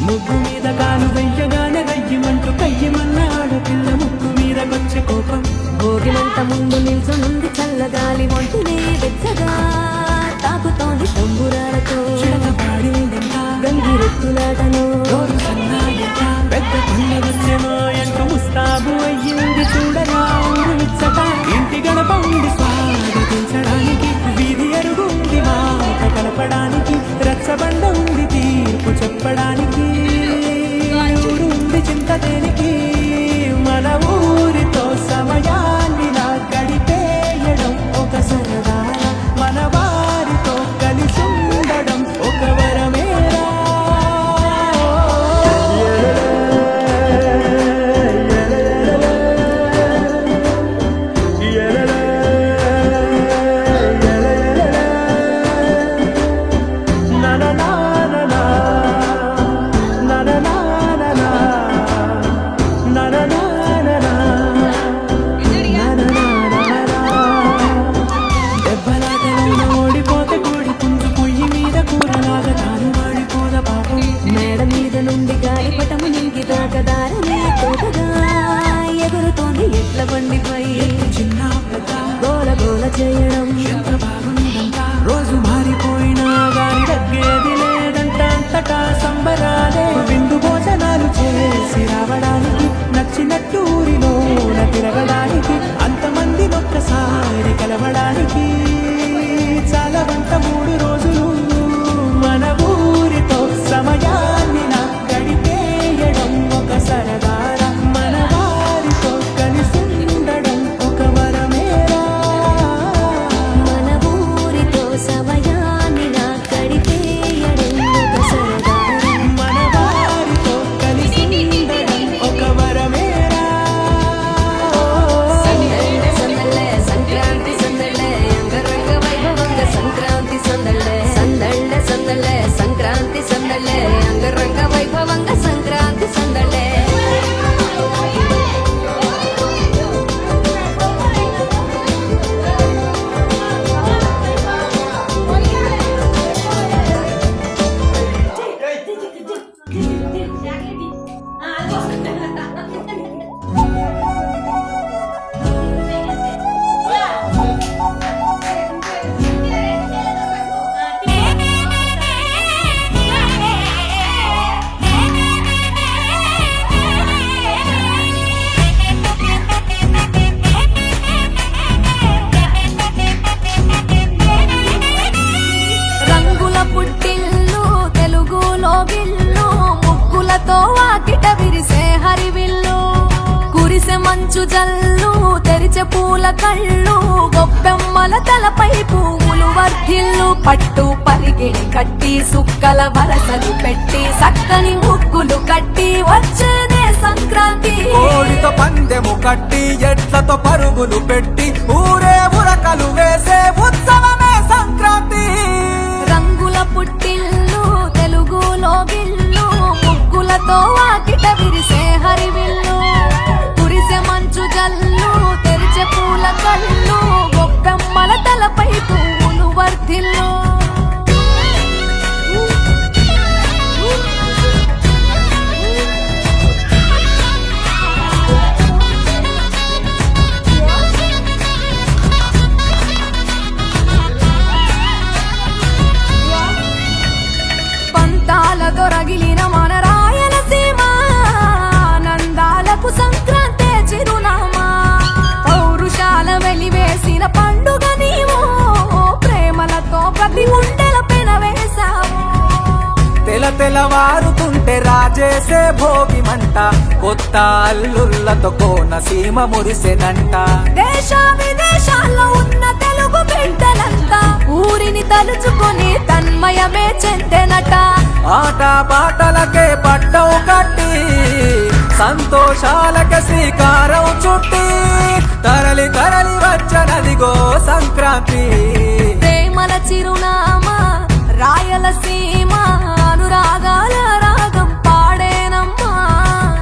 ముగ్గు మీద కాలు వెయ్యగానే రయ్యమంటూ కయ్యమన్న ఆడపిల్ల ముక్కు మీద వచ్చే కోపం భోగిమంట ముందు నిల్చునుంది చల్లగాలి ఒంటినే వెచ్చగా తాకుతోంది తంబురాలతో గంగిరెత్తులాటను పెద్ద పండ్ల వచ్చేమో ఎంత ముస్తాబు అయ్యింది చూడగా ఊరుచ్చట ఇంటి గడప ఉండి స్వాగతించడానికి వీధి అరుగుంది మాట కలపడానికి రచ్చబండ ఉంది తీర్పు చెప్పడానికి ఊరుంది చింత దేనికి మన ఊరితో సమయాన్ని నా గడిపేయడం ఒక సరదా మన వారితో కలిసి ఉండడం ఒక వరమేరా చేయడం రోజు మారిపోయినా గాని తగ్గేది లేదంట అంతటా సంబరాలే విందు భోజనాలు చేసి రావడానికి నచ్చినట్టు ఊరిలోన తిరగడానికి అంతమంది ఒక్కసారి కలవడానికి చాలా వంట 3 రోజులు మన ఊరితో సమయాన్ని నా గడిపేయడం ఒక సరదారా మన వారితో కలిసి ఉండడం ఒక వరమేరా మన ఊరితో సమయాన్ని నా గడిపేయడం ఒక సరదా మన వారితో కలిసి ఉండడం ఒక వరమేరా సందళ్ళే సందళ్ళే సంక్రాంతి సందళ్ళే అంగరంగ వైభవంగా సంక్రాంతి సందళ్ళే సందళ్ళే సందళ్ళే సంక్రాంతి సందళ్ళే అంగరంగ వైభవంగా సంక్రాంతి సందళ్ళే రంగుల పుట్టిల్లు తెలుగులో గిల్లు ముగ్గులతో వాకిట విరిసే హరివిల్లు కురిసె మంచు జల్లు తెరిచే పూల కళ్ళు గొప్పెమ్మల తలపై పువ్వులు వర్ధిల్లు పట్టు పరిగిణి కట్టి సుక్కల వరసలు పెట్టి సక్కని ముగ్గులు కట్టి వచ్చేనే సంక్రాంతి కోడితో పందెము కట్టి ఎట్లతో పరుగులు పెట్టి ఊరే ఉరకలు వేసే ఉత్సవమే సంక్రాంతి. రంగుల పుట్టిల్లు తెలుగులో గిల్లు ముగ్గులతో వాకిట విరిసే హరివిల్లు కురిసే మంచు జల్లు తెరిచే పూల కళ్ళు గొప్పెమ్మల తలపై పువ్వులు వర్ధిల్లు పంతాలతో రగిలిన మన రాయలసీమ ఆనందాలకు సంక్రాంతే చిరునామా పౌరుషాల వెలివేసిన పండుగ నీవు ప్రేమలతో ప్రతి గుండెల పెనవేశావు తెలవారుతుంటే రాజేసే భోగి మంట కొత్త అల్లుళ్ళతో కోనసీమ మురిసెనంట. దేశ విదేశాల్లో ఉన్న తెలుగు బిడ్డలంతా ఊరిని తలుచుకొని తన్మయమే చెందెనట ఆట పాటలకే పట్టం కట్టి సంతోషాలకే శ్రీకారం చుట్టి తరలి తరలి వచ్చనదిగో సంక్రాంతి. ప్రేమల చిరునామా రాయలసీమ అనురాగాల రాగం పాడేనమ్మా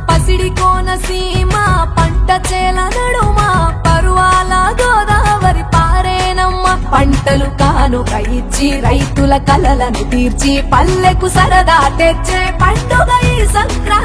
పసిడి కోనసీమ పంట చేల నడుమ పరువాల గోదావరి పారేనమ్మా పంటలు కానుక ఇచ్చి రైతుల కలలను తీర్చి పల్లెకు సరదా తెచ్చే పండుగ ఈ సంక్రాంతి.